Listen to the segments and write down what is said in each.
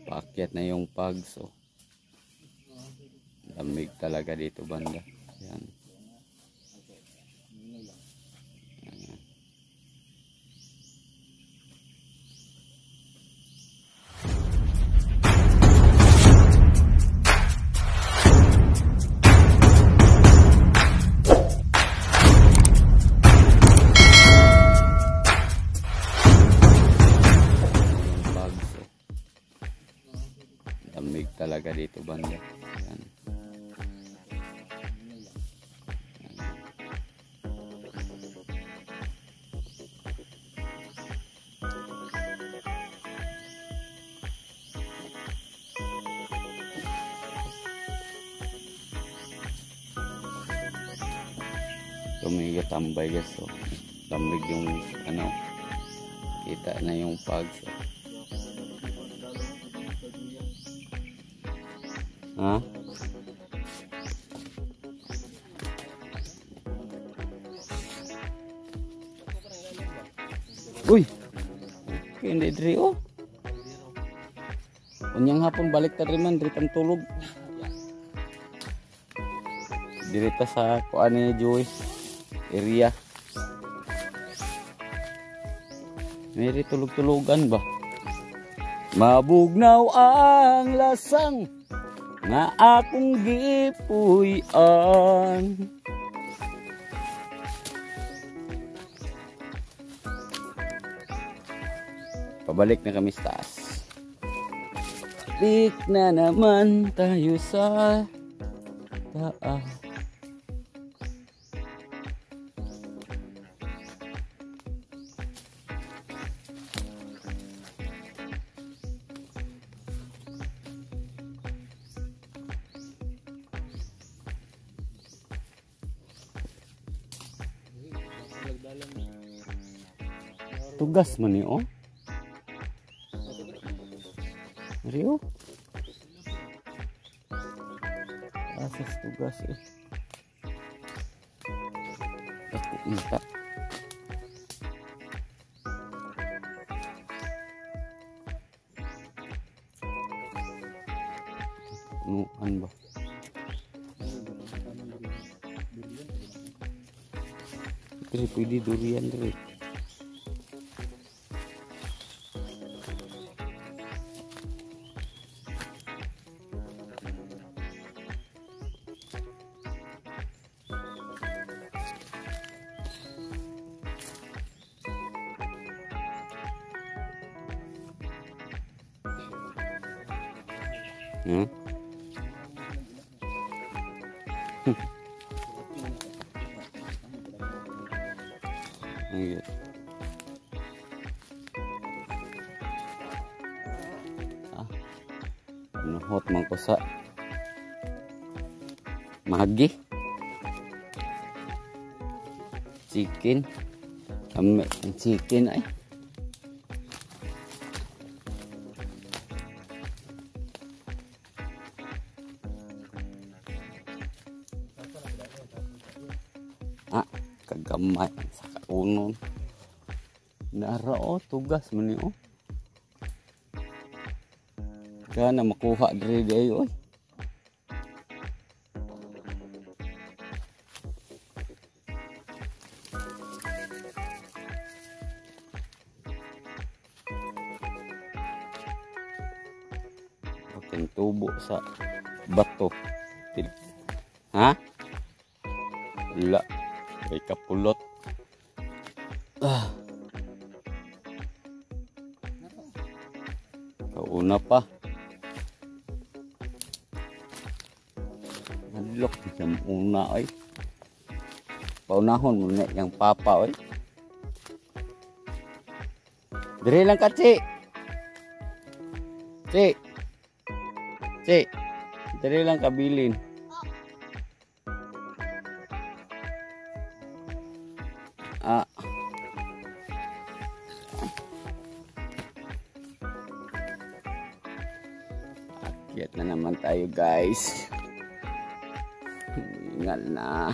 Paakyat na yung pag, so lamig talaga dito banda. Yan. Lamig talaga dito banda. Yan. Tumiga tambay guys, so lamig yung ano, kita na yung pag, so. Ha? Uy! Okay, hindi diri oh. Unyang hapon balik ta rin man, diri tang tulog. Diri ta sa kuan ni Joyce area. May tulog-tulogan ba? Mabugnaw ang lasang nga akong gipuy-an. Pabalik na kami sa taas. Balik na naman tayo sa taas. Tugas man ni oh. Rio. Asas tugas eh. Aku minta. Nuan ba? Diri pwede durian diri. Hmm? Iya. Hot man ko sa mahagi chicken kami ang chicken ay kagamay sa kaunon narao tugas man ni oh. Kana makuha diri day oy. Aking tubo sa bato. Ha? Wala. Ay kapulot. Kauna pa. Lok jam una ay. Paunahon mo na yung papa ay. Diri lang ka, Ci. Ci. Ci. Diri lang kabilin. Akyat na naman tayo, guys. Ingal na.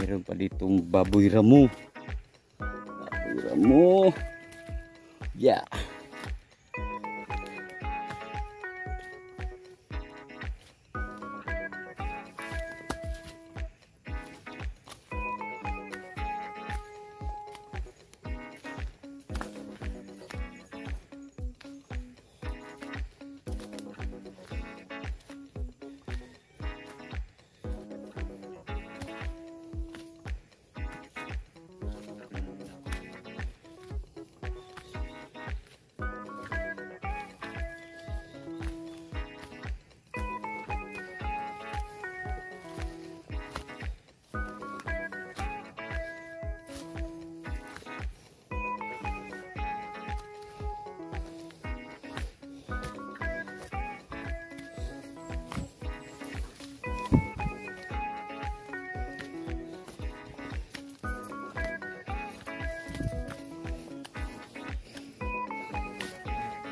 Mayroon pa ditong baboy ramo. Baboy ramo. Yeah.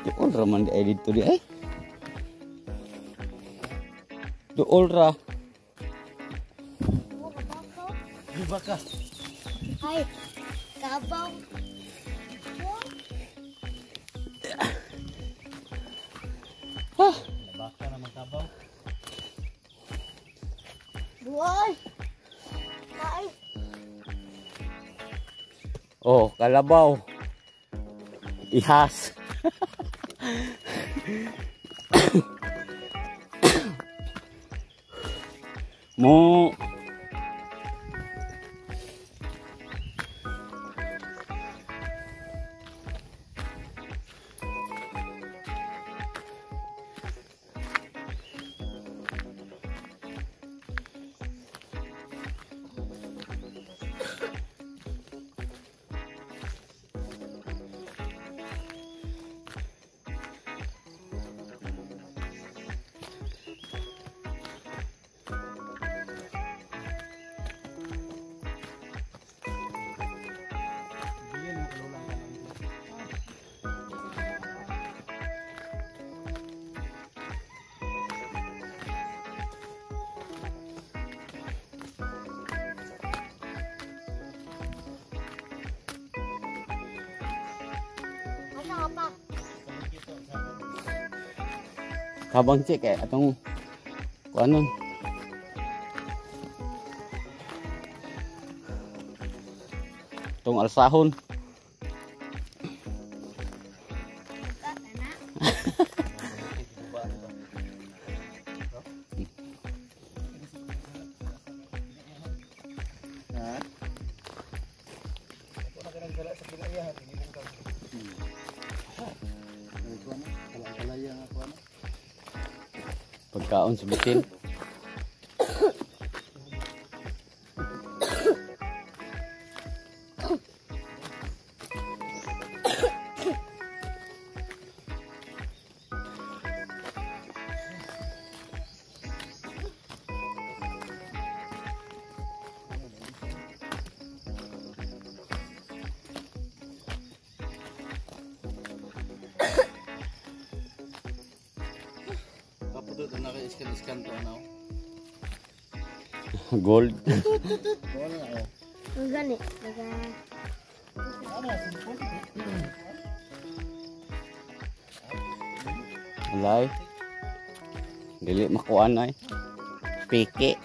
Dool ra man di edit to di ay. Dool ra. Di baka. Hai, kabaw. Ah, Baka naman kabaw. Buhay. Hai. oh, kalabaw. Ihas. Mo Asa apa? kabang cek atong kuanon. Tong alsahon. Buka kana. Pagkaon sa bitin. Kapudot na iskan-iskan to ano. Gold. Wala na oh. Ang gani. Naga. Alay. Dili makuan ay. Piki.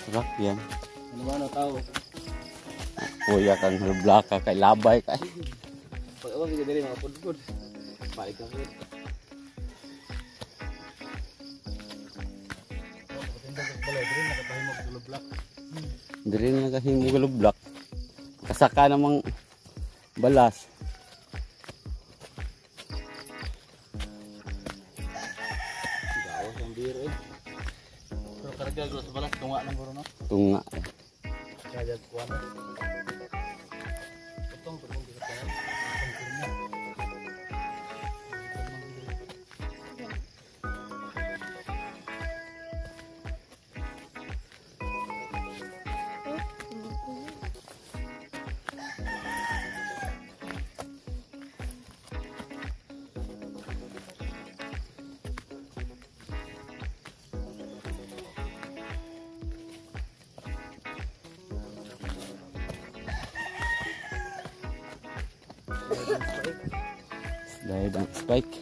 Sarap yan. Ano ba na tao? Kuya kang blaka kay labay kay. Pag ako sige diri mga pudpud. Balik ka rin. Diri na kahimo gulublak. Kasaka namang balas. Gawas ang biro eh. Pero karga ko sa balas tunga nang guro no. Tunga. Kaya kuan. Potong kita kaya. Slide ang spike.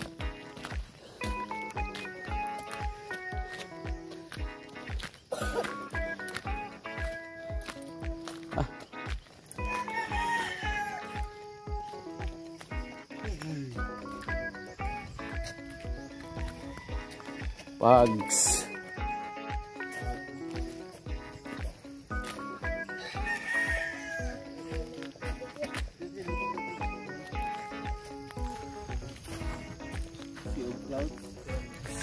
Bugs.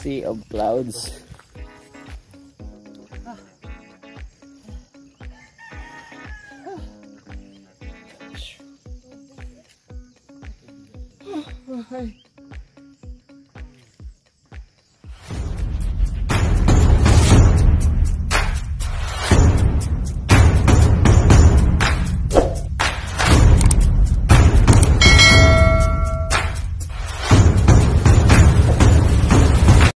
Sea of clouds. Ay.